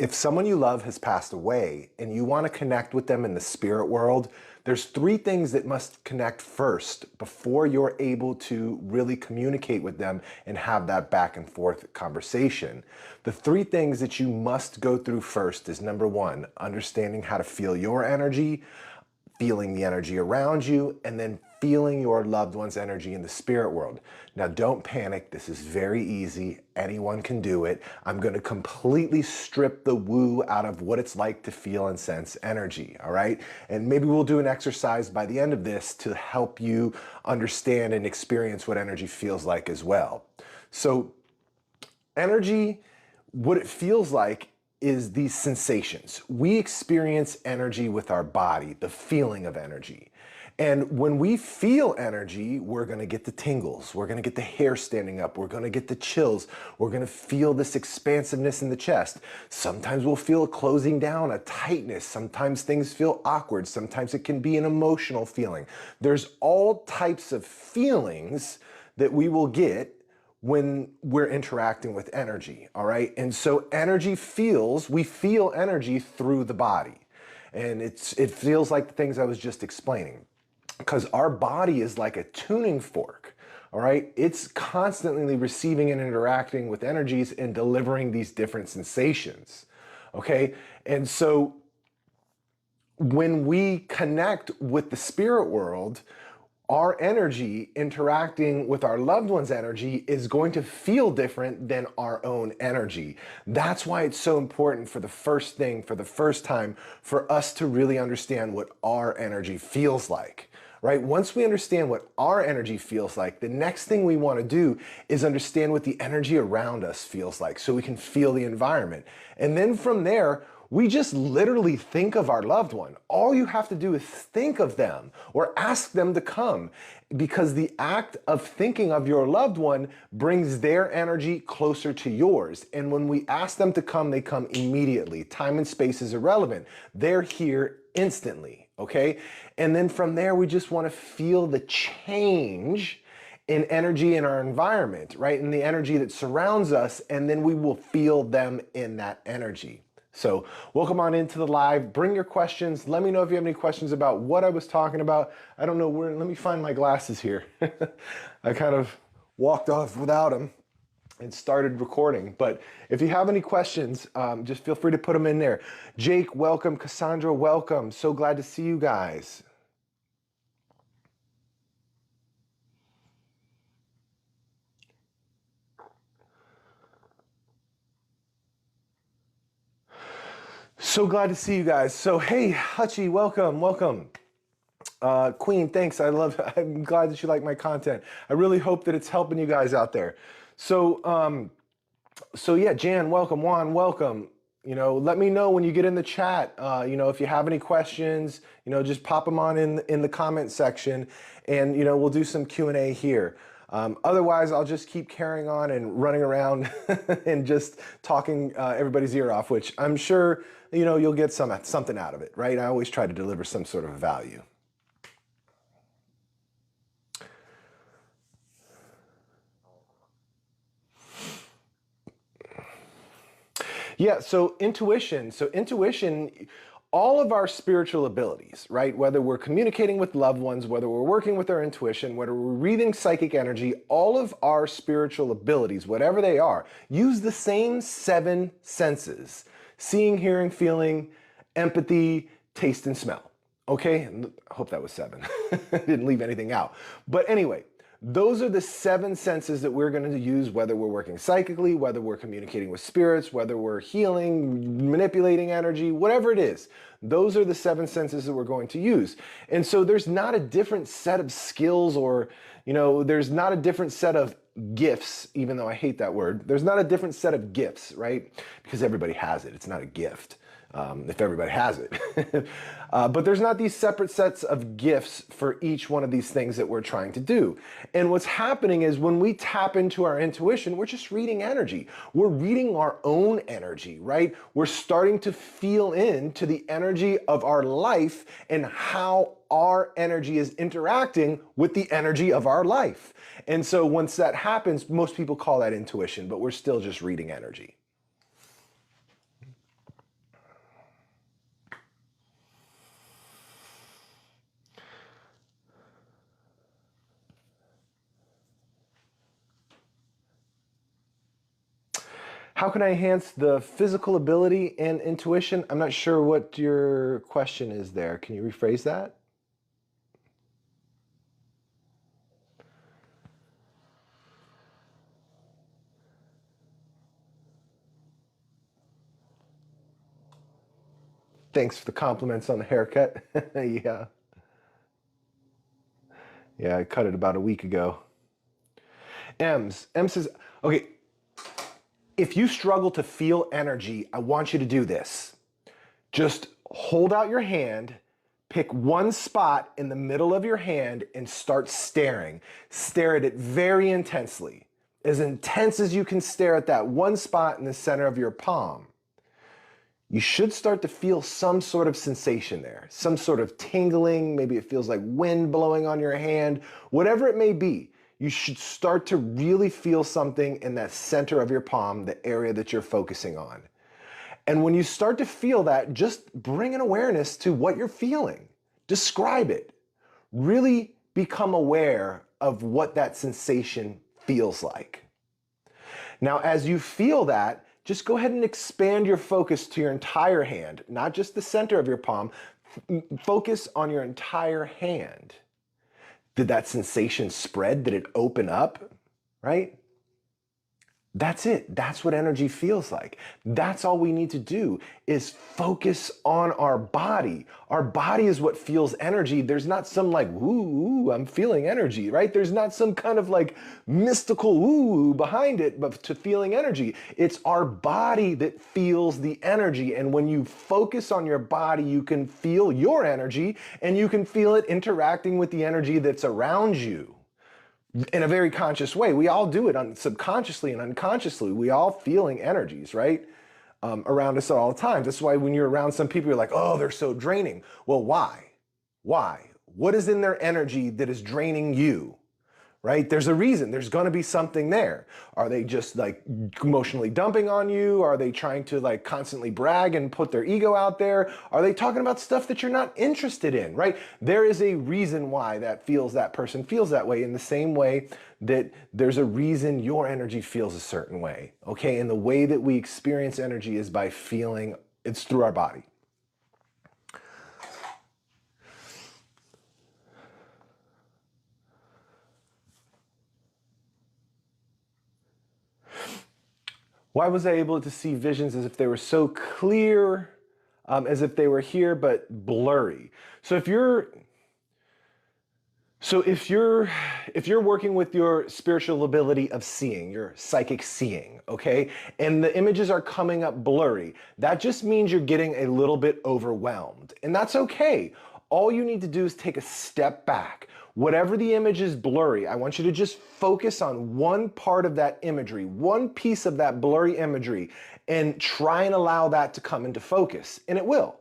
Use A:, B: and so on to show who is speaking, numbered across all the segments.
A: If someone you love has passed away and you want to connect with them in the spirit world, there's three things that must connect first before you're able to really communicate with them and have that back and forth conversation. The three things that you must go through first is number one, understanding how to feel your energy, feeling the energy around you, and then feeling your loved one's energy in the spirit world. Now, don't panic. This is very easy. Anyone can do it. I'm going to completely strip the woo out of what it's like to feel and sense energy, all right? And maybe we'll do an exercise by the end of this to help you understand and experience what energy feels like as well. So, energy, what it feels like is these sensations. We experience energy with our body, the feeling of energy. And when we feel energy, we're gonna get the tingles, we're gonna get the hair standing up, we're gonna get the chills, we're gonna feel this expansiveness in the chest. Sometimes we'll feel a closing down, a tightness, sometimes things feel awkward, sometimes it can be an emotional feeling. There's all types of feelings that we will get when we're interacting with energy, all right? And so we feel energy through the body. And it feels like the things I was just explaining, because our body is like a tuning fork, all right? It's constantly receiving and interacting with energies and delivering these different sensations, okay? And so when we connect with the spirit world, our energy interacting with our loved one's energy is going to feel different than our own energy. That's why it's so important for the first time, for us to really understand what our energy feels like, right? Once we understand what our energy feels like, the next thing we want to do is understand what the energy around us feels like so we can feel the environment. And then from there, we just literally think of our loved one. All you have to do is think of them or ask them to come, because the act of thinking of your loved one brings their energy closer to yours. And when we ask them to come, they come immediately. Time and space is irrelevant. They're here instantly, okay? And then from there, we just want to feel the change in energy in our environment, right? In the energy that surrounds us, and then we will feel them in that energy. So welcome on into the live. Bring your questions. Let me know if you have any questions about what I was talking about. I don't know where, let me find my glasses here. I kind of walked off without them and started recording. But if you have any questions, just feel free to put them in there. Jake, welcome. Cassandra, welcome. So glad to see you guys. So glad to see you guys. So hey, Hutchie, welcome, welcome. Queen, thanks. I'm glad that you like my content. I really hope that it's helping you guys out there. So yeah, Jan, welcome. Juan, welcome. You know, let me know when you get in the chat. You know, if you have any questions, you know, just pop them on in the comment section, and you know, we'll do some Q&A here. Otherwise, I'll just keep carrying on and running around and just talking everybody's ear off, which I'm sure, you know, you'll get something out of it, right? I always try to deliver some sort of value. Yeah, so intuition, all of our spiritual abilities, right? Whether we're communicating with loved ones, whether we're working with our intuition, whether we're reading psychic energy, all of our spiritual abilities, whatever they are, use the same 7 senses: seeing, hearing, feeling, empathy, taste, and smell. Okay, I hope that was 7. I didn't leave anything out. But anyway, those are the 7 senses that we're going to use, whether we're working psychically, whether we're communicating with spirits, whether we're healing, manipulating energy, whatever it is. Those are the 7 senses that we're going to use. And so there's not a different set of skills, or, you know, there's not a different set of gifts, even though I hate that word. There's not a different set of gifts, right? Because everybody has it. It's not a gift. If everybody has it. But there's not these separate sets of gifts for each one of these things that we're trying to do. And what's happening is when we tap into our intuition, we're just reading energy. We're reading our own energy, right? We're starting to feel into the energy of our life and how our energy is interacting with the energy of our life. And so once that happens, most people call that intuition, but we're still just reading energy. How can I enhance the physical ability and intuition? I'm not sure what your question is there. Can you rephrase that? Thanks for the compliments on the haircut. Yeah. Yeah, I cut it about a week ago. M says, okay, if you struggle to feel energy, I want you to do this. Just hold out your hand, pick one spot in the middle of your hand and start staring. Stare at it very intensely, as intense as you can stare at that one spot in the center of your palm. You should start to feel some sort of sensation there, some sort of tingling, maybe it feels like wind blowing on your hand, whatever it may be. You should start to really feel something in that center of your palm, the area that you're focusing on. And when you start to feel that, just bring an awareness to what you're feeling. Describe it. Really become aware of what that sensation feels like. Now, as you feel that, just go ahead and expand your focus to your entire hand, not just the center of your palm. Focus on your entire hand. Did that sensation spread? Did it open up? Right? That's it. That's what energy feels like. That's all we need to do is focus on our body. Our body is what feels energy. There's not some like, ooh, I'm feeling energy, right? There's not some kind of like mystical ooh behind it, but to feeling energy. It's our body that feels the energy. And when you focus on your body, you can feel your energy and you can feel it interacting with the energy that's around you. In a very conscious way. We all do it subconsciously and unconsciously. We all feeling energies, right? Around us at all times. That's why when you're around some people, you're like, oh, they're so draining. Well, why? Why? What is in their energy that is draining you? Right? There's a reason. There's going to be something there. Are they just like emotionally dumping on you? Are they trying to like constantly brag and put their ego out there? Are they talking about stuff that you're not interested in, right? There is a reason why that person feels that way, in the same way that there's a reason your energy feels a certain way, okay? And the way that we experience energy is by feeling, it's through our body. Why was I able to see visions as if they were so clear, as if they were here, but blurry? So if you're working with your spiritual ability of seeing, your psychic seeing, okay, and the images are coming up blurry, that just means you're getting a little bit overwhelmed, and that's okay. All you need to do is take a step back. Whatever the image is blurry, I want you to just focus on one part of that imagery, one piece of that blurry imagery, and try and allow that to come into focus. And it will,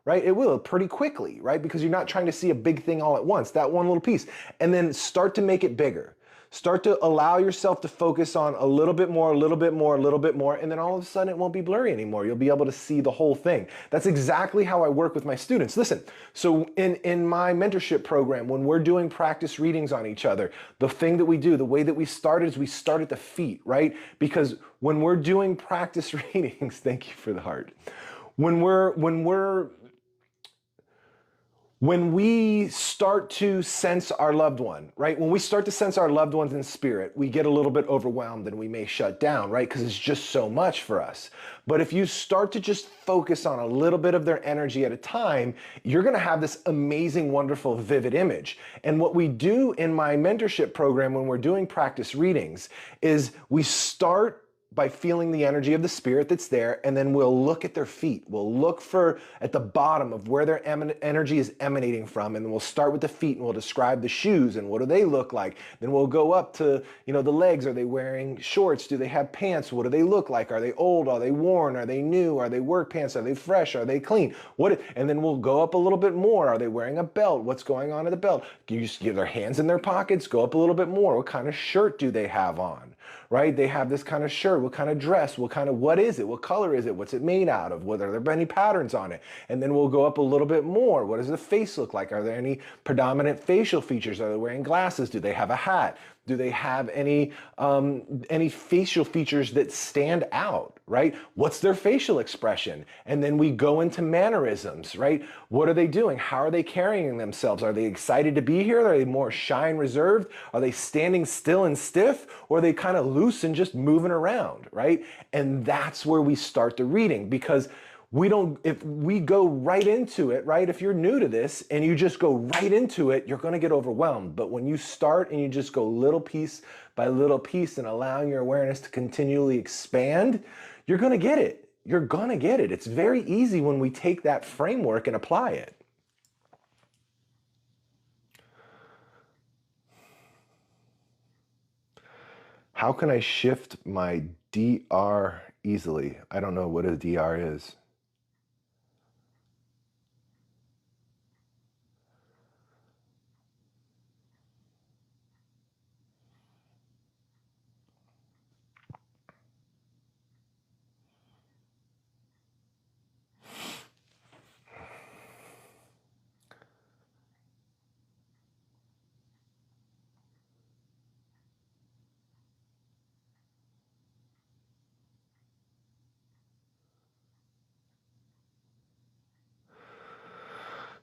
A: right? It will pretty quickly, right? Because you're not trying to see a big thing all at once, that one little piece. And then start to make it bigger. Start to allow yourself to focus on a little bit more, a little bit more, a little bit more, and then all of a sudden it won't be blurry anymore. You'll be able to see the whole thing. That's exactly how I work with my students. Listen, so in my mentorship program, when we're doing practice readings on each other, the thing that we do, the way that we start is we start at the feet, right? Because when we're doing practice readings, thank you for the heart. When we start to sense our loved one, right? When we start to sense our loved ones in spirit, we get a little bit overwhelmed and we may shut down, right? Because it's just so much for us. But if you start to just focus on a little bit of their energy at a time, you're gonna have this amazing, wonderful, vivid image. And what we do in my mentorship program when we're doing practice readings is we start by feeling the energy of the spirit that's there, and then we'll look at their feet. We'll look at the bottom of where their energy is emanating from, and then we'll start with the feet and we'll describe the shoes and what do they look like. Then we'll go up to, the legs. Are they wearing shorts? Do they have pants? What do they look like? Are they old? Are they worn? Are they new? Are they work pants? Are they fresh? Are they clean? And then we'll go up a little bit more. Are they wearing a belt? What's going on in the belt? You just give their hands in their pockets, go up a little bit more. What kind of shirt do they have on? Right? They have this kind of shirt. What kind of dress? What is it? What color is it? What's it made out of? Are there any patterns on it? And then we'll go up a little bit more. What does the face look like? Are there any predominant facial features? Are they wearing glasses? Do they have a hat? Do they have any facial features that stand out, right? What's their facial expression? And then we go into mannerisms, right? What are they doing? How are they carrying themselves? Are they excited to be here? Are they more shy and reserved? Are they standing still and stiff? Or are they kind of loose and just moving around, right? And that's where we start the reading, because if we go right into it, right? If you're new to this and you just go right into it, you're going to get overwhelmed. But when you start and you just go little piece by little piece and allowing your awareness to continually expand, you're going to get it. You're going to get it. It's very easy when we take that framework and apply it. How can I shift my DR easily? I don't know what a DR is.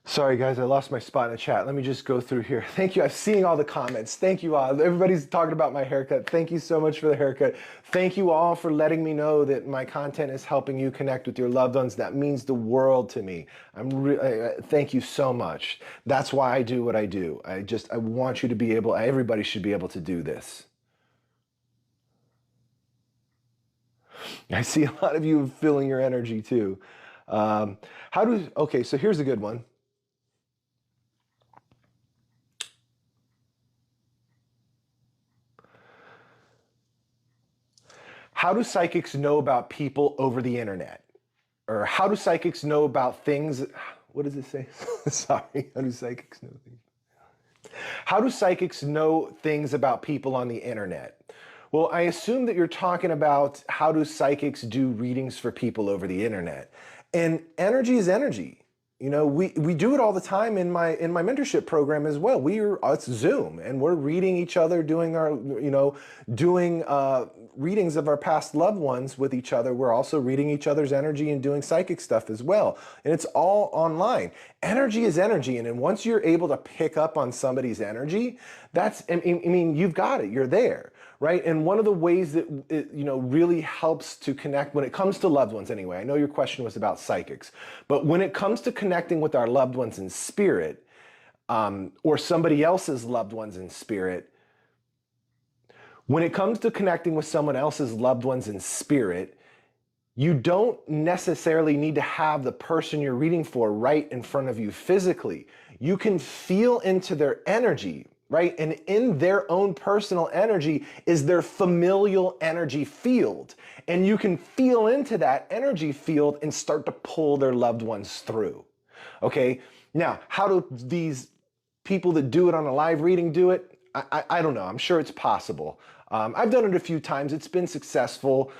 A: Sorry guys, I lost my spot in the chat. Let me just go through here. Thank you. I'm seeing all the comments. Thank you all. Everybody's talking about my haircut. Thank you so much for the haircut. Thank you all for letting me know that my content is helping you connect with your loved ones. That means the world to me. Thank you so much. That's why I do what I do. I want you to be able, everybody should be able to do this. I see a lot of you feeling your energy too. Okay, so here's a good one. How do psychics know about people over the internet? Or how do psychics know about things? What does it say? Sorry, how do psychics know things? How do psychics know things about people on the internet? Well, I assume that you're talking about how do psychics do readings for people over the internet? And energy is energy. You know, we do it all the time in my mentorship program as well. It's Zoom and we're reading each other, doing readings of our past loved ones with each other. We're also reading each other's energy and doing psychic stuff as well. And it's all online. Energy is energy. And then once you're able to pick up on somebody's energy, you've got it, you're there. Right? And one of the ways that it, really helps to connect when it comes to loved ones anyway, I know your question was about psychics, but when it comes to connecting with our loved ones in spirit, or somebody else's loved ones in spirit, when it comes to connecting with someone else's loved ones in spirit, you don't necessarily need to have the person you're reading for right in front of you physically. You can feel into their energy, right? And in their own personal energy is their familial energy field. And you can feel into that energy field and start to pull their loved ones through. Okay, now, how do these people that do it on a live reading do it? I don't know. I'm sure it's possible. I've done it a few times. It's been successful.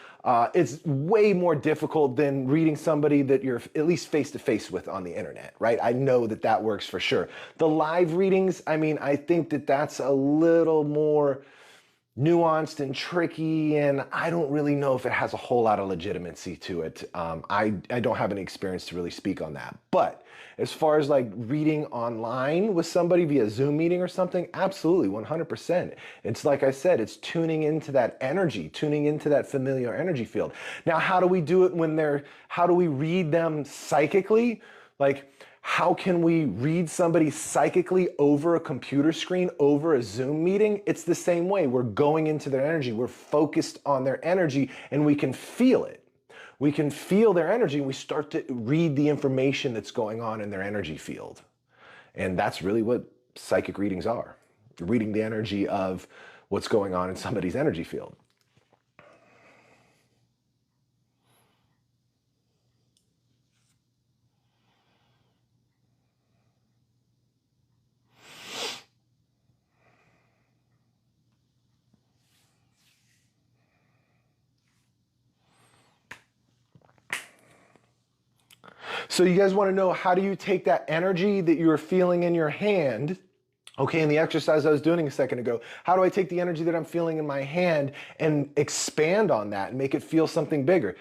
A: It's way more difficult than reading somebody that you're at least face-to-face with on the internet, right? I know that works for sure. The live readings, I think that's a little more nuanced and tricky, and I don't really know if it has a whole lot of legitimacy to it. I don't have any experience to really speak on that. But as far as like reading online with somebody via Zoom meeting or something, absolutely, 100%. It's like I said, it's tuning into that energy, tuning into that familiar energy field. Now, how do we do it how do we read them psychically? Like, how can we read somebody psychically over a computer screen, over a Zoom meeting? It's the same way. We're going into their energy. We're focused on their energy and we can feel it. We can feel their energy and we start to read the information that's going on in their energy field. And that's really what psychic readings are. Reading the energy of what's going on in somebody's energy field. So you guys want to know, how do you take that energy that you're feeling in your hand? Okay, in the exercise I was doing a second ago, how do I take the energy that I'm feeling in my hand and expand on that and make it feel something bigger?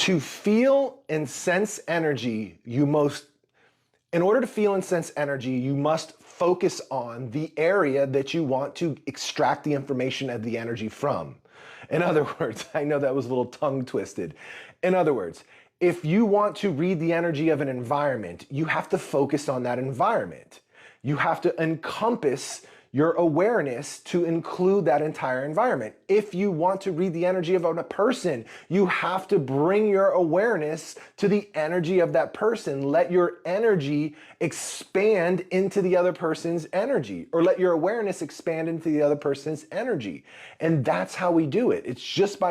A: To feel and sense energy, in order to feel and sense energy, you must focus on the area that you want to extract the information of the energy from. In other words, I know that was a little tongue twisted. In other words, if you want to read the energy of an environment, you have to focus on that environment. You have to encompass your awareness to include that entire environment. If you want to read the energy of a person, you have to bring your awareness to the energy of that person. Let your energy expand into the other person's energy, or let your awareness expand into the other person's energy. And that's how we do it. It's just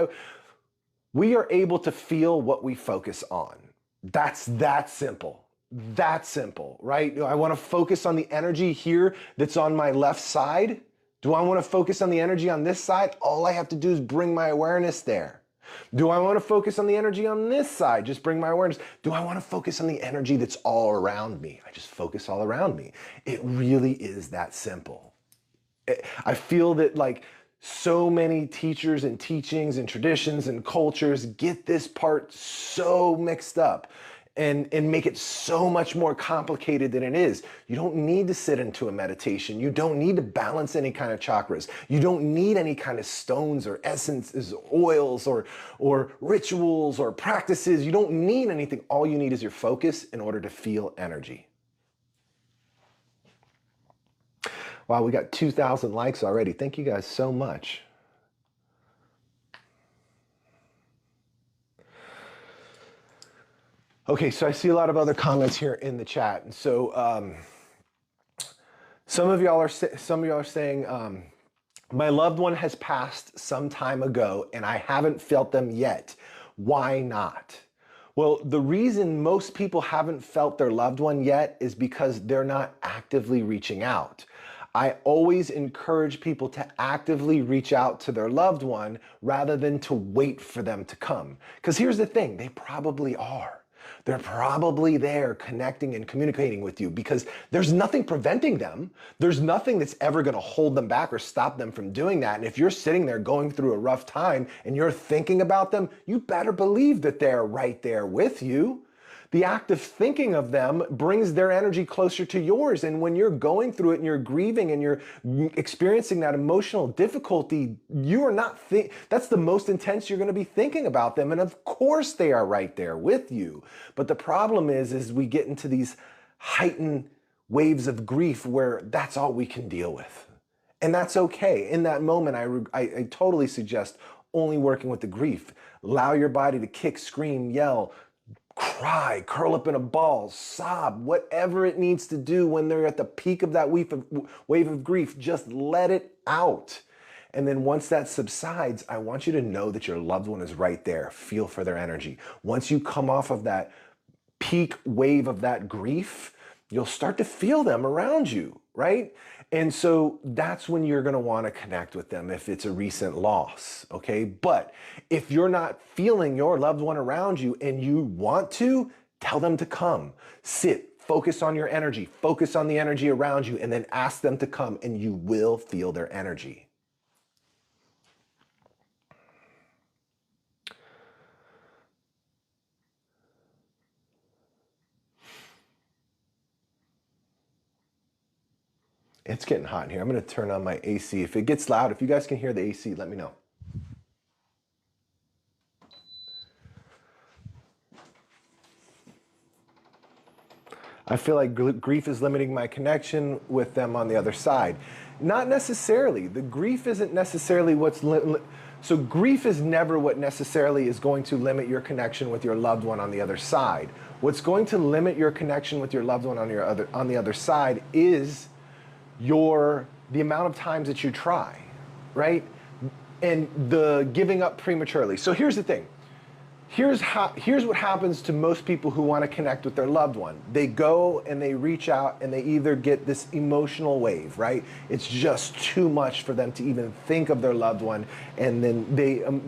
A: we are able to feel what we focus on. That's that simple. That simple, right? I want to focus on the energy here that's on my left side. Do I want to focus on the energy on this side? All I have to do is bring my awareness there. Do I want to focus on the energy on this side? Just bring my awareness. Do I want to focus on the energy that's all around me? I just focus all around me. It really is that simple. I feel that like so many teachers and teachings and traditions and cultures get this part so mixed up and make it so much more complicated than it is. You don't need to sit into a meditation. You don't need to balance any kind of chakras. You don't need any kind of stones or essences, oils or rituals or practices. You don't need anything. All you need is your focus in order to feel energy. Wow, we got 2,000 likes already. Thank you guys so much. Okay, so I see a lot of other comments here in the chat. And so some of y'all are saying, my loved one has passed some time ago and I haven't felt them yet. Why not? Well, the reason most people haven't felt their loved one yet is because they're not actively reaching out. I always encourage people to actively reach out to their loved one rather than to wait for them to come. Because here's the thing, they probably are. They're probably there connecting and communicating with you because there's nothing preventing them. There's nothing that's ever going to hold them back or stop them from doing that. And if you're sitting there going through a rough time and you're thinking about them, you better believe that they're right there with you. The act of thinking of them brings their energy closer to yours. And when you're going through it and you're grieving and you're experiencing that emotional difficulty, you are not that's the most intense you're going to be thinking about them. And of course they are right there with you. But the problem is we get into these heightened waves of grief where that's all we can deal with. And that's okay. In that moment, I totally suggest only working with the grief. Allow your body to kick, scream, yell, cry, curl up in a ball, sob, whatever it needs to do when they're at the peak of that wave of grief, just let it out. And then once that subsides, I want you to know that your loved one is right there. Feel for their energy. Once you come off of that peak wave of that grief, you'll start to feel them around you, right? And so that's when you're gonna wanna connect with them if it's a recent loss, okay? But if you're not feeling your loved one around you and you want to, tell them to come. Sit, focus on your energy, focus on the energy around you, and then ask them to come and you will feel their energy. It's getting hot in here. I'm gonna turn on my AC. If it gets loud, if you guys can hear the AC, let me know. I feel like grief is limiting my connection with them on the other side. Not necessarily. The grief isn't necessarily what's so grief is never what necessarily is going to limit your connection with your loved one on the other side. What's going to limit your connection with your loved one on the other side is the amount of times that you try, right? And the giving up prematurely. So here's the thing. Here's what happens to most people who want to connect with their loved one. They go and they reach out and they either get this emotional wave, right? It's just too much for them to even think of their loved one, and then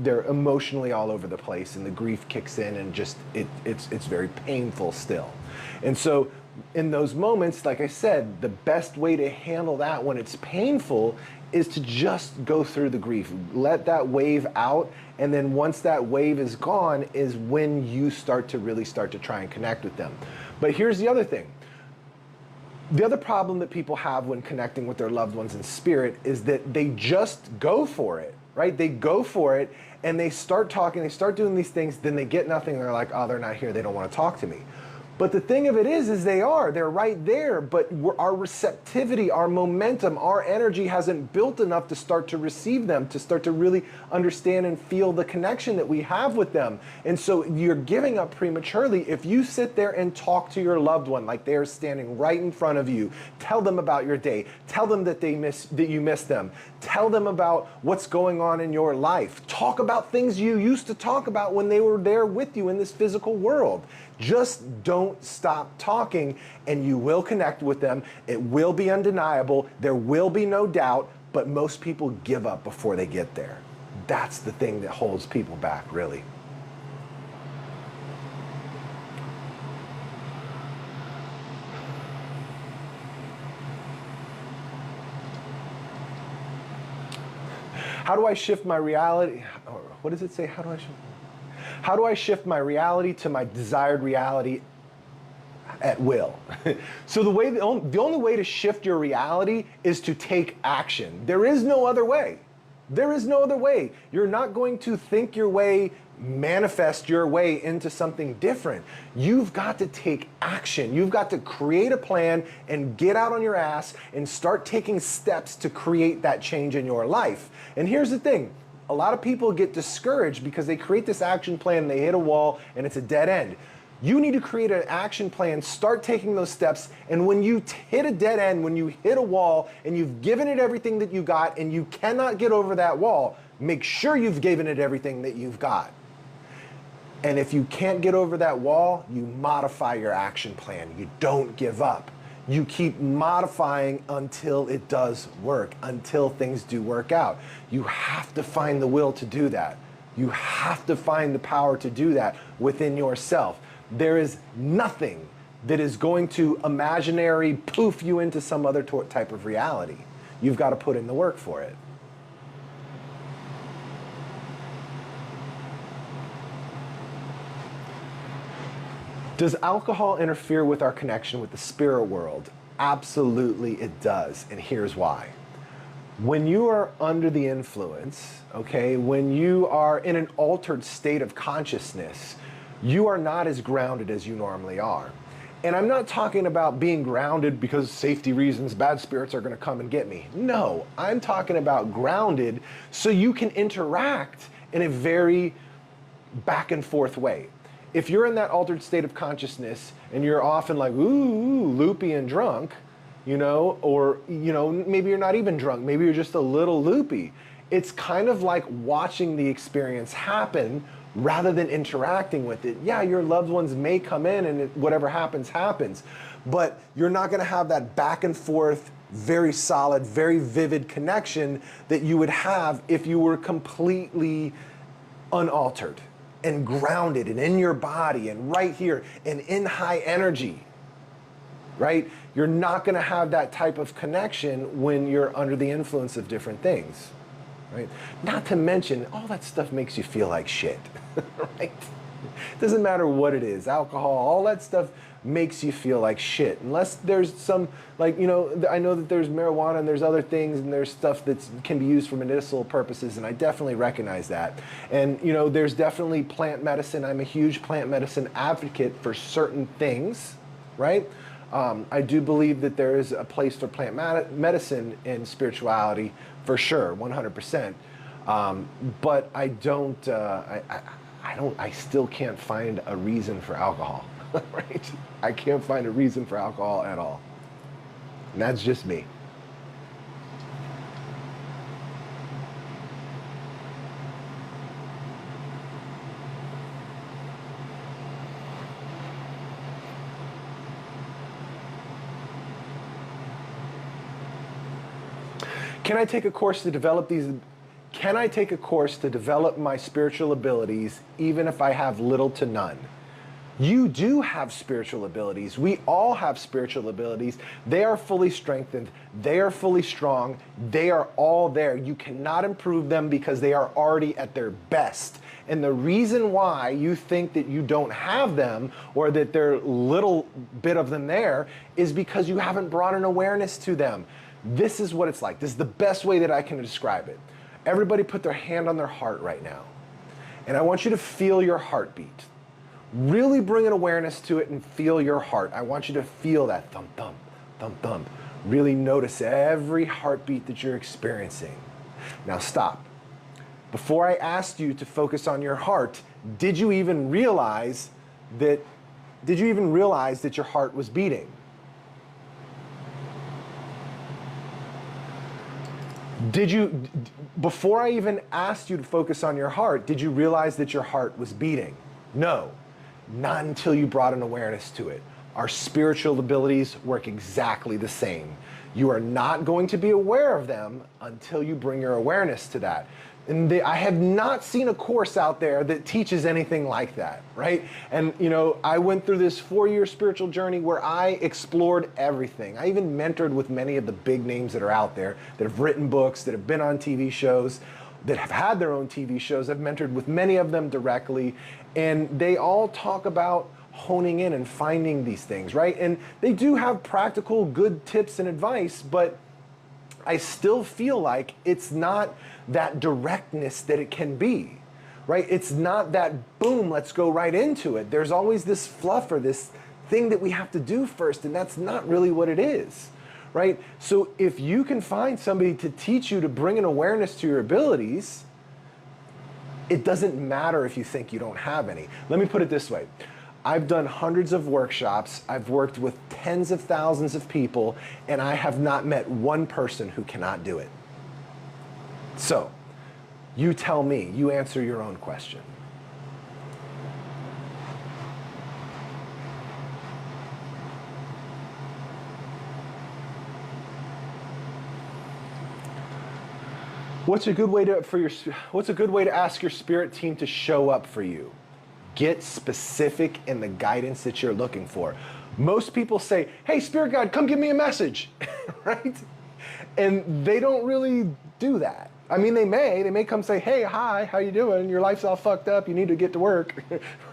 A: they're emotionally all over the place and the grief kicks in and just it's very painful still. And so in those moments, like I said, the best way to handle that when it's painful is to just go through the grief. Let that wave out, and then once that wave is gone is when you start to try and connect with them. But here's the other thing. The other problem that people have when connecting with their loved ones in spirit is that they just go for it, right? They go for it and they start talking, they start doing these things, then they get nothing, and they're like, oh, they're not here, they don't want to talk to me. But the thing of it is they're right there, but our receptivity, our momentum, our energy hasn't built enough to start to receive them, to start to really understand and feel the connection that we have with them. And so you're giving up prematurely if you sit there and talk to your loved one like they're standing right in front of you. Tell them about your day. Tell them that you miss them. Tell them about what's going on in your life. Talk about things you used to talk about when they were there with you in this physical world. Just don't stop talking and you will connect with them. It will be undeniable. There will be no doubt, but most people give up before they get there. That's the thing that holds people back, really. How do I shift my reality? What does it say? How do I shift my reality to my desired reality at will? So the only way to shift your reality is to take action. There is no other way. There is no other way. You're not going to think your way, manifest your way into something different. You've got to take action. You've got to create a plan and get out on your ass and start taking steps to create that change in your life. And here's the thing. A lot of people get discouraged because they create this action plan and they hit a wall and it's a dead end. You need to create an action plan, start taking those steps, and when you hit a dead end, when you hit a wall and you've given it everything that you got and you cannot get over that wall, make sure you've given it everything that you've got. And if you can't get over that wall, you modify your action plan. You don't give up. You keep modifying until it does work, until things do work out. You have to find the will to do that. You have to find the power to do that within yourself. There is nothing that is going to imaginary poof you into some other type of reality. You've got to put in the work for it. Does alcohol interfere with our connection with the spirit world? Absolutely it does, and here's why. When you are under the influence, okay, when you are in an altered state of consciousness, you are not as grounded as you normally are. And I'm not talking about being grounded because safety reasons, bad spirits are going to come and get me. No, I'm talking about grounded so you can interact in a very back and forth way. If you're in that altered state of consciousness and you're often like, ooh, loopy and drunk, you know, or, you know, maybe you're not even drunk, maybe you're just a little loopy. It's kind of like watching the experience happen rather than interacting with it. Yeah, your loved ones may come in and whatever happens, happens, but you're not gonna have that back and forth, very solid, very vivid connection that you would have if you were completely unaltered and grounded and in your body and right here and in high energy, right? You're not gonna have that type of connection when you're under the influence of different things, right? Not to mention, all that stuff makes you feel like shit, right? Doesn't matter what it is, alcohol, all that stuff makes you feel like shit. Unless there's some, like, you know, I know that there's marijuana and there's other things and there's stuff that can be used for medicinal purposes, and I definitely recognize that. And, you know, there's definitely plant medicine. I'm a huge plant medicine advocate for certain things, right? I do believe that there is a place for plant medicine in spirituality, for sure, 100%. But I don't, I still can't find a reason for alcohol, right? I can't find a reason for alcohol at all. And that's just me. Can I take a course to develop these? Can I take a course to develop my spiritual abilities even if I have little to none? You do have spiritual abilities. We all have spiritual abilities. They are fully strengthened. They are fully strong. They are all there. You cannot improve them because they are already at their best. And the reason why you think that you don't have them or that there are little bit of them there is because you haven't brought an awareness to them. This is what it's like. This is the best way that I can describe it. Everybody put their hand on their heart right now. And I want you to feel your heartbeat. Really bring an awareness to it and feel your heart. I want you to feel that thump, thump, thump, thump. Really notice every heartbeat that you're experiencing. Now stop. Before I asked you to focus on your heart, did you even realize that your heart was beating? Before I even asked you to focus on your heart, did you realize that your heart was beating? No. Not until you brought an awareness to it. Our spiritual abilities work exactly the same. You are not going to be aware of them until you bring your awareness to that. And I have not seen a course out there that teaches anything like that, right? And I went through this 4-year spiritual journey where I explored everything. I even mentored with many of the big names that are out there, that have written books, that have been on TV shows, that have had their own TV shows. I've mentored with many of them directly, and they all talk about honing in and finding these things, right? And they do have practical, good tips and advice, but I still feel like it's not that directness that it can be, right? It's not that boom, let's go right into it. There's always this fluff or this thing that we have to do first, and that's not really what it is. Right? So if you can find somebody to teach you to bring an awareness to your abilities, it doesn't matter if you think you don't have any. Let me put it this way. I've done hundreds of workshops. I've worked with tens of thousands of people, and I have not met one person who cannot do it. So you tell me, you answer your own question. What's a good way to ask your spirit team to show up for you? Get specific in the guidance that you're looking for. Most people say, hey, spirit guide, come give me a message, right? And they don't really do that. I mean, they may come say, hey, hi, how you doing? Your life's all fucked up. You need to get to work,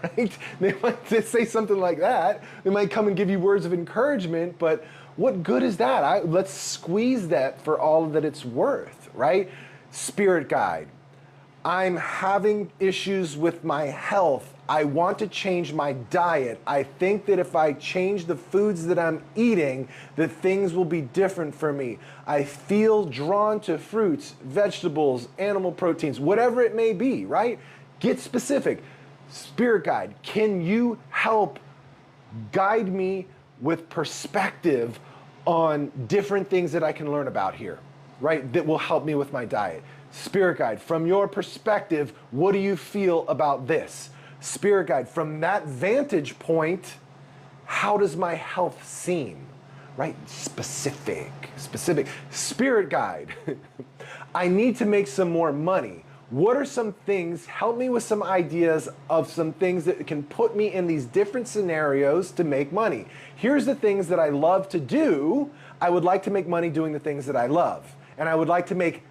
A: right? They might just say something like that. They might come and give you words of encouragement, but what good is that? Let's squeeze that for all that it's worth, right? Spirit guide, I'm having issues with my health. I want to change my diet. I think that if I change the foods that I'm eating, that things will be different for me. I feel drawn to fruits, vegetables, animal proteins, whatever it may be, right? Get specific. Spirit guide, can you help guide me with perspective on different things that I can learn about here? Right, that will help me with my diet. Spirit guide, from your perspective, what do you feel about this? Spirit guide, from that vantage point, how does my health seem? Right, specific. Spirit guide, I need to make some more money. What are some things, help me with some ideas of some things that can put me in these different scenarios to make money. Here's the things that I love to do. I would like to make money doing the things that I love. And I would like to make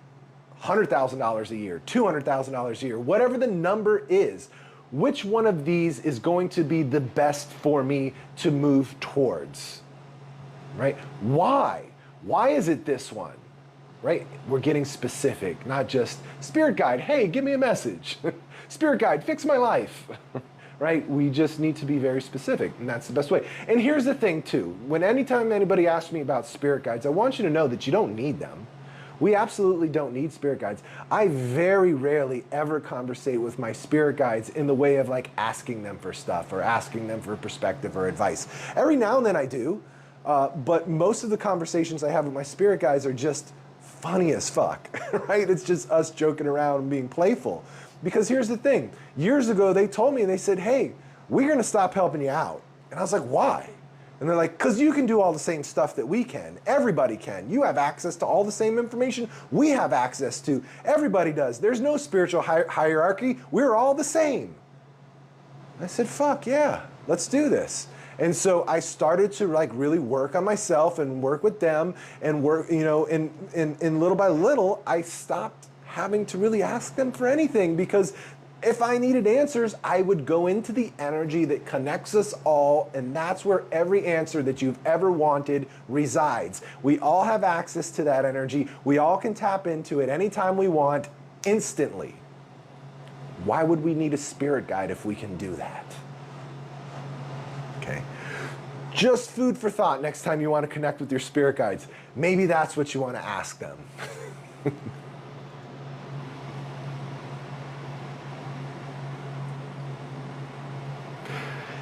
A: $100,000 a year, $200,000 a year, whatever the number is. Which one of these is going to be the best for me to move towards? Right? Why? Why is it this one? Right? We're getting specific, not just spirit guide, hey, give me a message. Spirit guide, fix my life. Right? We just need to be very specific, and that's the best way. And here's the thing too, anytime anybody asks me about spirit guides, I want you to know that you don't need them. We absolutely don't need spirit guides. I very rarely ever conversate with my spirit guides in the way of like asking them for stuff or asking them for perspective or advice. Every now and then I do, but most of the conversations I have with my spirit guides are just funny as fuck, right? It's just us joking around and being playful. Because here's the thing, years ago they told me, they said, hey, we're gonna stop helping you out. And I was like, why? And they're like, because you can do all the same stuff that we can. Everybody can. You have access to all the same information we have access to. Everybody does. There's no spiritual hierarchy. We're all the same. I said, fuck yeah. let's do this. And so I started to like really work on myself and work with them and work, you know, and little by little, I stopped having to really ask them for anything, because if I needed answers, I would go into the energy that connects us all, and that's where every answer that you've ever wanted resides. We all have access to that energy. We all can tap into it anytime we want, instantly. Why would we need a spirit guide if we can do that? Okay. Just food for thought next time you want to connect with your spirit guides. Maybe that's what you want to ask them.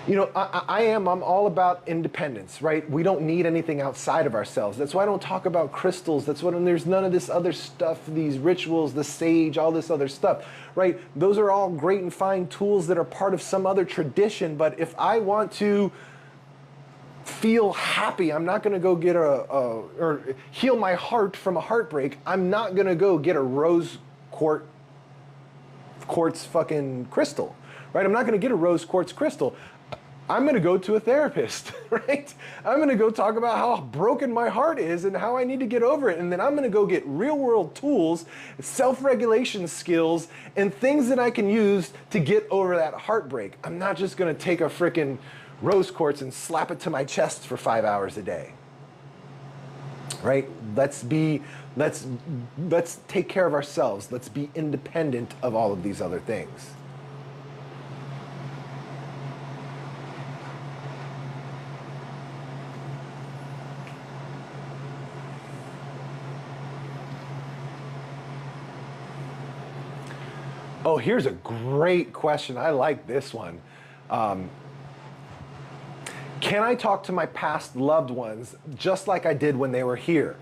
A: You know, I'm all about independence, right? We don't need anything outside of ourselves. That's why I don't talk about crystals. That's why there's none of this other stuff, these rituals, the sage, all this other stuff, right? Those are all great and fine tools that are part of some other tradition. But if I want to feel happy, I'm not going to go get or heal my heart from a heartbreak. I'm not going to go get a rose quartz fucking crystal, right? I'm not going to get a rose quartz crystal. I'm going to go to a therapist, right? I'm going to go talk about how broken my heart is and how I need to get over it. And then I'm going to go get real world tools, self-regulation skills, and things that I can use to get over that heartbreak. I'm not just going to take a frickin' rose quartz and slap it to my chest for 5 hours a day, right? Let's take care of ourselves. Let's be independent of all of these other things. Oh, here's a great question. I like this one. Can I talk to my past loved ones just like I did when they were here?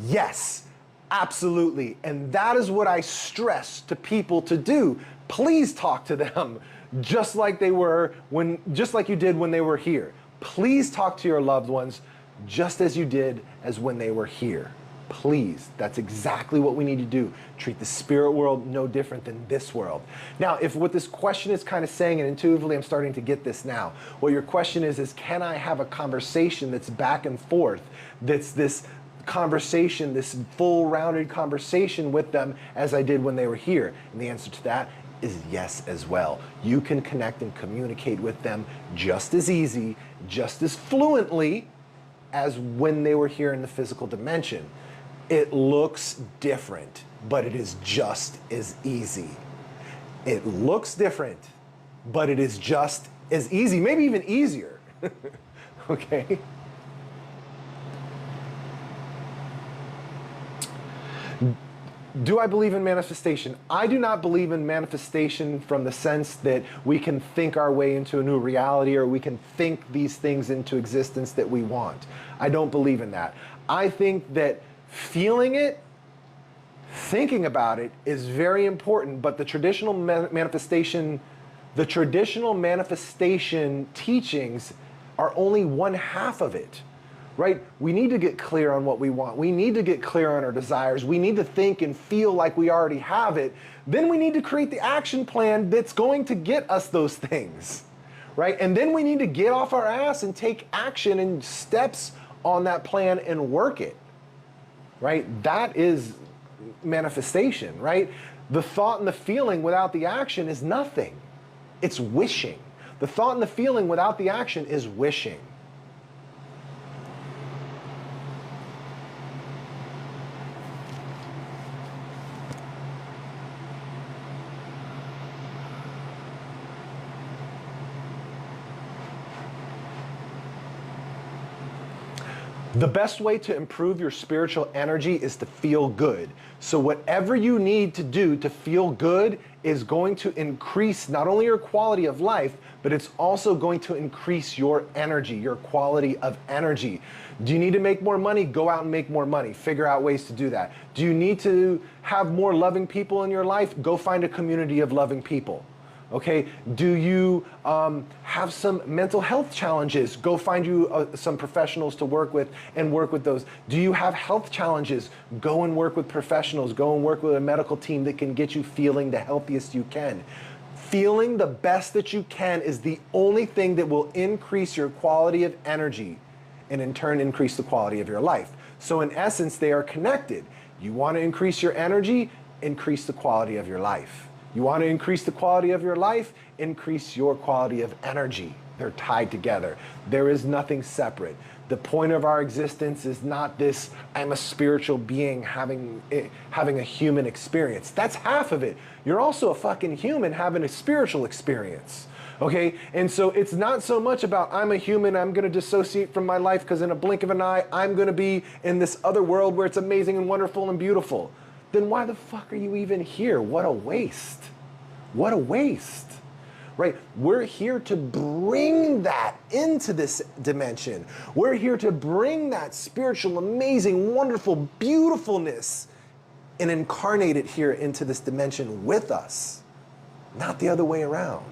A: Yes, absolutely. And that is what I stress to people to do. Please talk to them just like you did when they were here. Please talk to your loved ones just as you did as when they were here. Please, that's exactly what we need to do. Treat the spirit world no different than this world. Now, if what this question is kind of saying, and intuitively I'm starting to get this now, what your question is can I have a conversation that's back and forth, that's this conversation, this full rounded conversation with them as I did when they were here? And the answer to that is yes as well. You can connect and communicate with them just as easy, just as fluently as when they were here in the physical dimension. It looks different, but it is just as easy. It looks different, but it is just as easy, maybe even easier. Okay? Do I believe in manifestation? I do not believe in manifestation from the sense that we can think our way into a new reality or we can think these things into existence that we want. I don't believe in that. I think that feeling it, thinking about it is very important, but the traditional manifestation teachings are only one half of it. Right? We need to get clear on what we want. We need to get clear on our desires. We need to think and feel like we already have it. Then we need to create the action plan that's going to get us those things. Right? And then we need to get off our ass and take action and steps on that plan and work it. Right? That is manifestation, right? The thought and the feeling without the action is nothing. It's wishing. The thought and the feeling without the action is wishing. The best way to improve your spiritual energy is to feel good. So whatever you need to do to feel good is going to increase not only your quality of life, but it's also going to increase your energy, your quality of energy. Do you need to make more money? Go out and make more money. Figure out ways to do that. Do you need to have more loving people in your life? Go find a community of loving people. Okay, do you have some mental health challenges? Go find you some professionals to work with and work with those. Do you have health challenges? Go and work with professionals. Go and work with a medical team that can get you feeling the healthiest you can. Feeling the best that you can is the only thing that will increase your quality of energy and in turn increase the quality of your life. So in essence, they are connected. You want to increase your energy, increase the quality of your life. You want to increase the quality of your life, increase your quality of energy. They're tied together. There is nothing separate. The point of our existence is not this, I'm a spiritual being having a human experience. That's half of it. You're also a fucking human having a spiritual experience. Okay? And so it's not so much about I'm a human, I'm going to dissociate from my life because in a blink of an eye, I'm going to be in this other world where it's amazing and wonderful and beautiful. Then why the fuck are you even here? What a waste. What a waste. Right? We're here to bring that into this dimension. We're here to bring that spiritual, amazing, wonderful, beautifulness and incarnate it here into this dimension with us, not the other way around.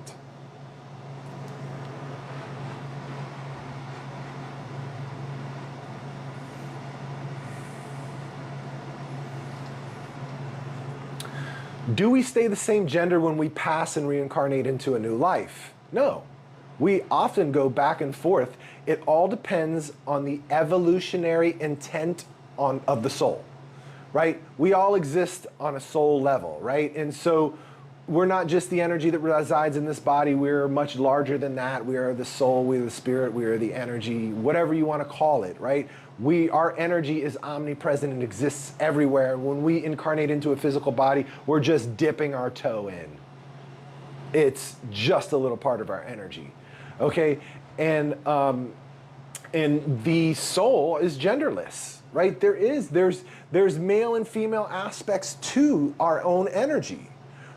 A: Do we stay the same gender when we pass and reincarnate into a new life? No. We often go back and forth. It all depends on the evolutionary intent of the soul, right? We all exist on a soul level, right? And so we're not just the energy that resides in this body. We're much larger than that. We are the soul, we are the spirit, we are the energy, whatever you want to call it, right? Our energy is omnipresent and exists everywhere. When we incarnate into a physical body, we're just dipping our toe in. It's just a little part of our energy, okay? And the soul is genderless, right? There's male and female aspects to our own energy,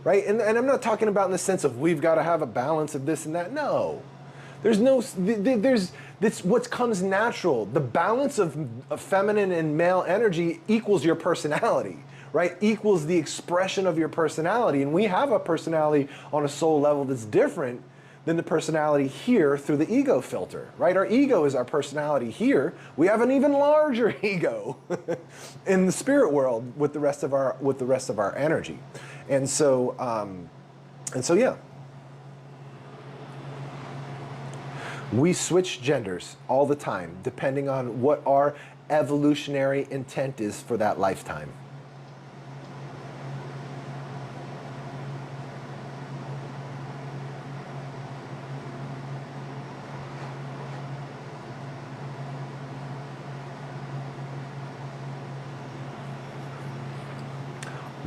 A: right? And I'm not talking about in the sense of we've got to have a balance of this and that. No. This what comes natural. The balance of feminine and male energy equals your personality, right? Equals the expression of your personality. And we have a personality on a soul level that's different than the personality here through the ego filter, right? Our ego is our personality here. We have an even larger ego in the spirit world with the rest of our energy. And so yeah. We switch genders all the time, depending on what our evolutionary intent is for that lifetime.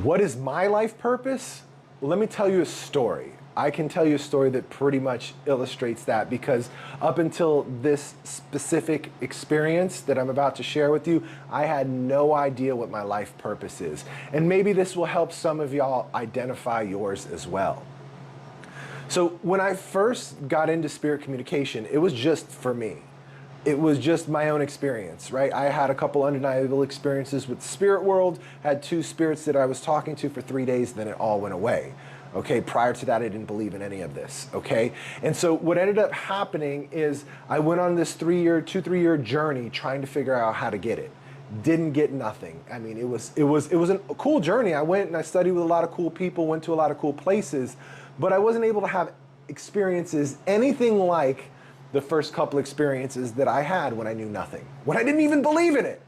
A: What is my life purpose? Well, let me tell you a story. I can tell you a story that pretty much illustrates that, because up until this specific experience that I'm about to share with you, I had no idea what my life purpose is. And maybe this will help some of y'all identify yours as well. So when I first got into spirit communication, it was just for me. It was just my own experience, right? I had a couple undeniable experiences with the spirit world, had 2 spirits that I was talking to for 3 days, then it all went away. Okay, prior to that, I didn't believe in any of this, okay? And so what ended up happening is I went on this 3-year journey trying to figure out how to get it. Didn't get nothing. I mean, it was a cool journey. I went and I studied with a lot of cool people, went to a lot of cool places, but I wasn't able to have experiences anything like the first couple experiences that I had when I knew nothing, when I didn't even believe in it,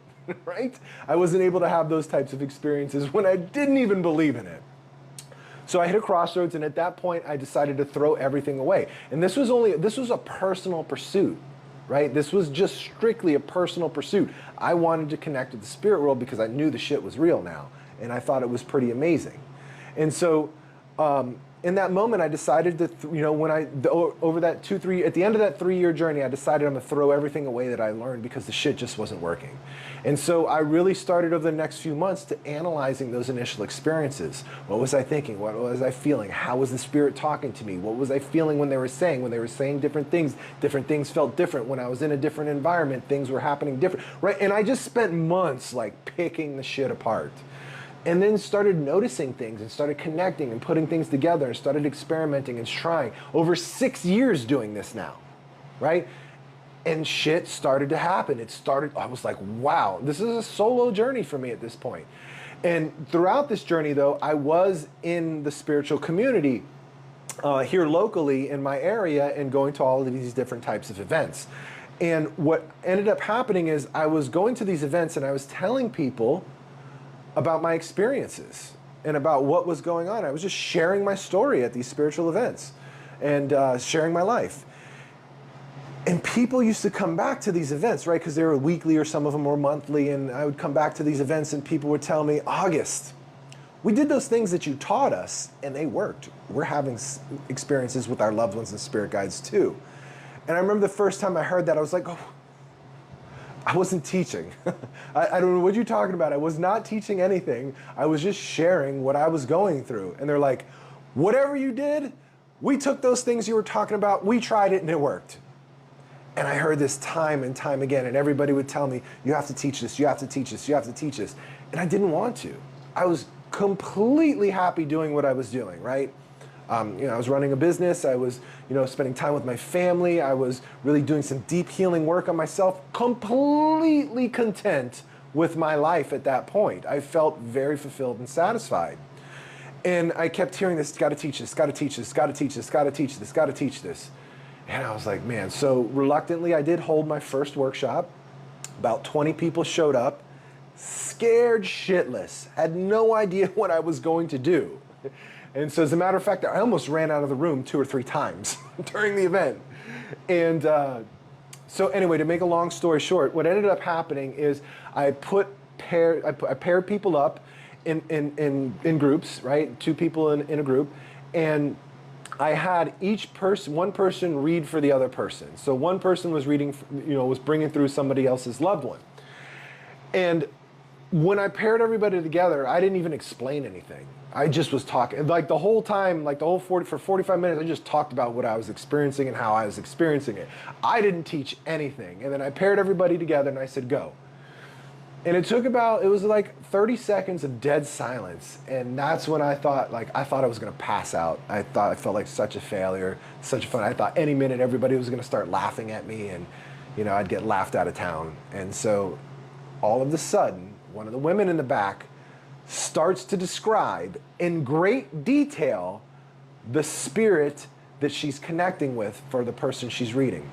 A: right? I wasn't able to have those types of experiences when I didn't even believe in it. So I hit a crossroads, and at that point, I decided to throw everything away. And this was a personal pursuit, right? This was just strictly a personal pursuit. I wanted to connect with the spirit world because I knew the shit was real now, and I thought it was pretty amazing. And so in that moment, I decided to, at the end of that 3-year journey, I decided I'm gonna throw everything away that I learned because the shit just wasn't working. And so I really started over the next few months to analyzing those initial experiences. What was I thinking? What was I feeling? How was the spirit talking to me? What was I feeling when they were saying? When they were saying different things felt different. When I was in a different environment, things were happening different, right? And I just spent months like picking the shit apart. And then started noticing things and started connecting and putting things together and started experimenting and trying. Over 6 years doing this now, right? And shit started to happen. I was like, wow, this is a solo journey for me at this point. And throughout this journey though, I was in the spiritual community. here locally in my area and going to all of these different types of events. And what ended up happening is I was going to these events and I was telling people about my experiences and about what was going on. I was just sharing my story at these spiritual events and sharing my life. And people used to come back to these events, right? Because they were weekly or some of them were monthly. And I would come back to these events and people would tell me, August, we did those things that you taught us and they worked. We're having experiences with our loved ones and spirit guides too. And I remember the first time I heard that, I was like, oh, I wasn't teaching. I don't know what you're talking about. I was not teaching anything. I was just sharing what I was going through. And they're like, whatever you did, we took those things you were talking about, we tried it and it worked. And I heard this time and time again, and everybody would tell me, you have to teach this, you have to teach this, you have to teach this. And I didn't want to. I was completely happy doing what I was doing, right? I was running a business, I was spending time with my family, I was really doing some deep healing work on myself, completely content with my life at that point. I felt very fulfilled and satisfied. And I kept hearing this, gotta teach this, gotta teach this, gotta teach this, gotta teach this, gotta teach this. And I was like, man, so reluctantly I did hold my first workshop. About 20 people showed up, scared shitless, had no idea what I was going to do. And so as a matter of fact, I almost ran out of the room 2 or 3 times during the event. And so anyway, to make a long story short, what ended up happening is I paired people up in groups, right? 2 people in a group. And I had one person read for the other person. So one person was reading, was bringing through somebody else's loved one. And when I paired everybody together, I didn't even explain anything. I just was talking, like the whole time, like for 45 minutes, I just talked about what I was experiencing and how I was experiencing it. I didn't teach anything. And then I paired everybody together and I said, go. And it was like 30 seconds of dead silence. And that's when I thought I was gonna pass out. I felt like such a failure, such a fun. I thought any minute everybody was gonna start laughing at me and, I'd get laughed out of town. And so all of a sudden, one of the women in the back starts to describe in great detail the spirit that she's connecting with for the person she's reading.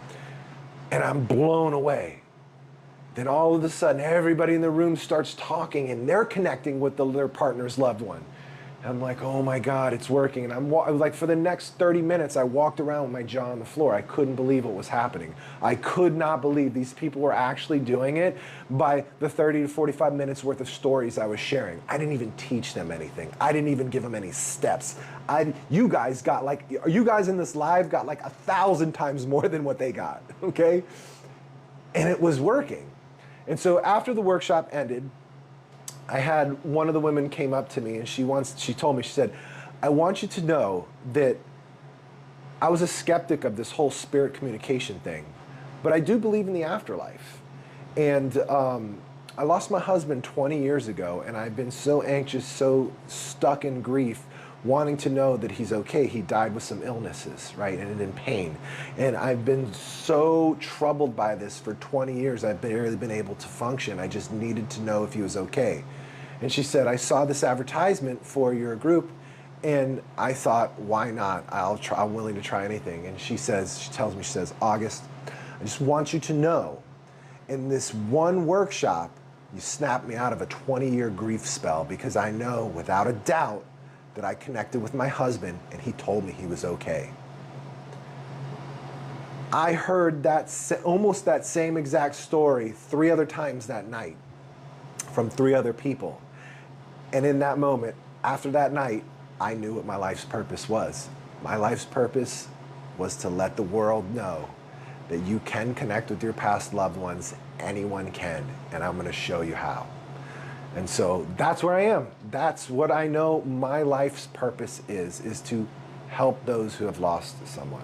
A: And I'm blown away. Then all of a sudden, everybody in the room starts talking and they're connecting with their partner's loved one. And I'm like, oh my God, it's working. And I'm like, for the next 30 minutes, I walked around with my jaw on the floor. I couldn't believe what was happening. I could not believe these people were actually doing it by the 30 to 45 minutes worth of stories I was sharing. I didn't even teach them anything. I didn't even give them any steps. You guys in this live got like 1,000 times more than what they got, okay? And it was working. And so after the workshop ended, I had one of the women came up to me and she told me, she said, I want you to know that I was a skeptic of this whole spirit communication thing, but I do believe in the afterlife. And I lost my husband 20 years ago and I've been so anxious, so stuck in grief, wanting to know that he's okay. He died with some illnesses, right, and in pain. And I've been so troubled by this for 20 years. I've barely been able to function. I just needed to know if he was okay. And she said, I saw this advertisement for your group and I thought, why not? I'm willing to try anything. And she tells me, August, I just want you to know, in this one workshop, you snapped me out of a 20-year grief spell because I know without a doubt that I connected with my husband and he told me he was okay. I heard almost that same exact story 3 other times that night from 3 other people. And in that moment, after that night, I knew what my life's purpose was. My life's purpose was to let the world know that you can connect with your past loved ones. Anyone can, and I'm gonna show you how. And so that's where I am. That's what I know my life's purpose is to help those who have lost someone.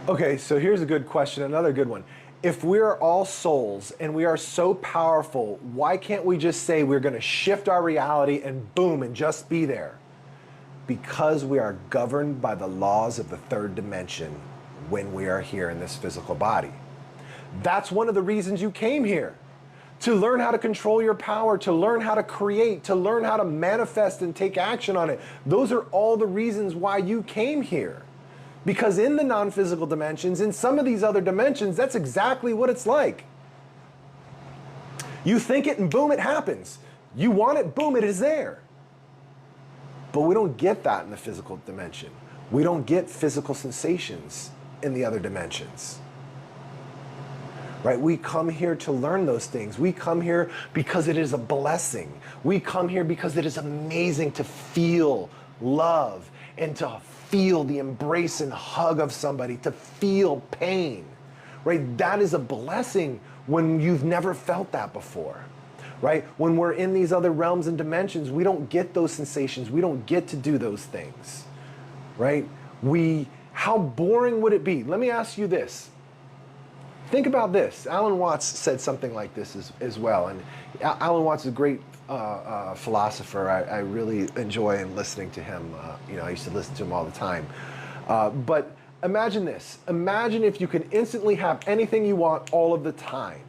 A: Okay, so here's a good question, another good one. If we are all souls and we are so powerful, why can't we just say we're going to shift our reality and boom, and just be there? Because we are governed by the laws of the third dimension when we are here in this physical body. That's one of the reasons you came here. To learn how to control your power, to learn how to create, to learn how to manifest and take action on it. Those are all the reasons why you came here. Because in the non-physical dimensions, in some of these other dimensions, that's exactly what it's like. You think it and boom, it happens. You want it, boom, it is there. But we don't get that in the physical dimension. We don't get physical sensations in the other dimensions. Right? We come here to learn those things. We come here because it is a blessing. We come here because it is amazing to feel love and to feel the embrace and hug of somebody, to feel pain, right? That is a blessing when you've never felt that before, right? When we're in these other realms and dimensions, we don't get those sensations. We don't get to do those things, right? How boring would it be? Let me ask you this. Think about this. Alan Watts said something like this as well. And Alan Watts is a great philosopher. I really enjoy listening to him. I used to listen to him all the time. But imagine this. Imagine if you could instantly have anything you want all of the time.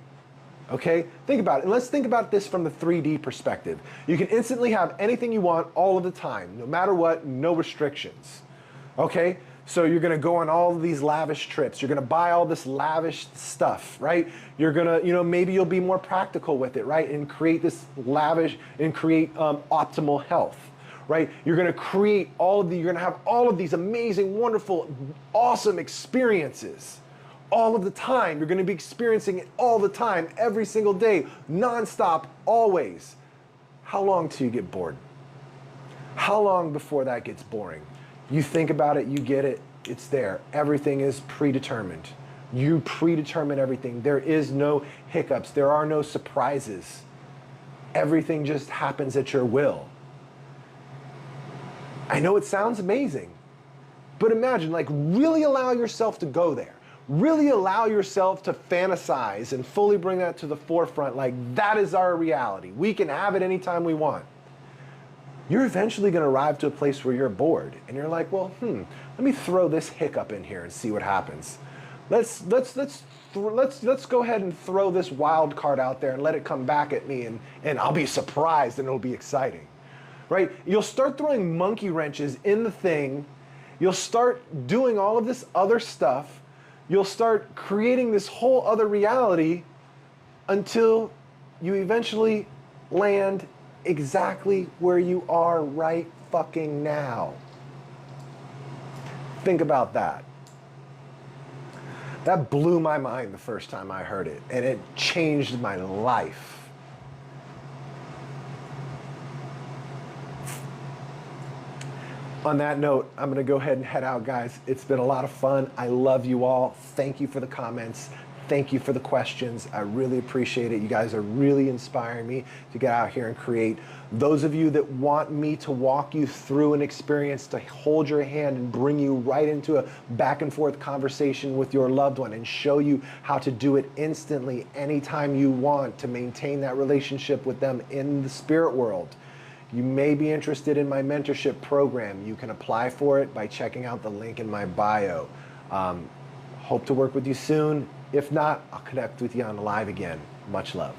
A: Okay? Think about it. And let's think about this from the 3D perspective. You can instantly have anything you want all of the time, no matter what, no restrictions. Okay? So you're going to go on all of these lavish trips. You're going to buy all this lavish stuff, right? You're going to, maybe you'll be more practical with it, right? And create this lavish and create optimal health, right? You're going to create you're going to have all of these amazing, wonderful, awesome experiences all of the time. You're going to be experiencing it all the time, every single day, nonstop, always. How long till you get bored? How long before that gets boring? You think about it, you get it, it's there. Everything is predetermined. You predetermine everything. There is no hiccups. There are no surprises. Everything just happens at your will. I know it sounds amazing, but imagine, really allow yourself to go there. Really allow yourself to fantasize and fully bring that to the forefront. That is our reality. We can have it anytime we want. You're eventually going to arrive to a place where you're bored and you're like, well, let me throw this hiccup in here and see what happens. Let's go ahead and throw this wild card out there and let it come back at me, and I'll be surprised and it'll be exciting, right? You'll start throwing monkey wrenches in the thing. You'll start doing all of this other stuff. You'll start creating this whole other reality until you eventually land exactly where you are right fucking now. Think about that. That blew my mind the first time I heard it, and it changed my life. On that note, I'm going to go ahead and head out, guys. It's been a lot of fun. I love you all. Thank you for the comments. Thank you for the questions. I really appreciate it. You guys are really inspiring me to get out here and create. Those of you that want me to walk you through an experience, to hold your hand and bring you right into a back and forth conversation with your loved one and show you how to do it instantly anytime you want to maintain that relationship with them in the spirit world, you may be interested in my mentorship program. You can apply for it by checking out the link in my bio. Hope to work with you soon. If not, I'll connect with you on live again. Much love.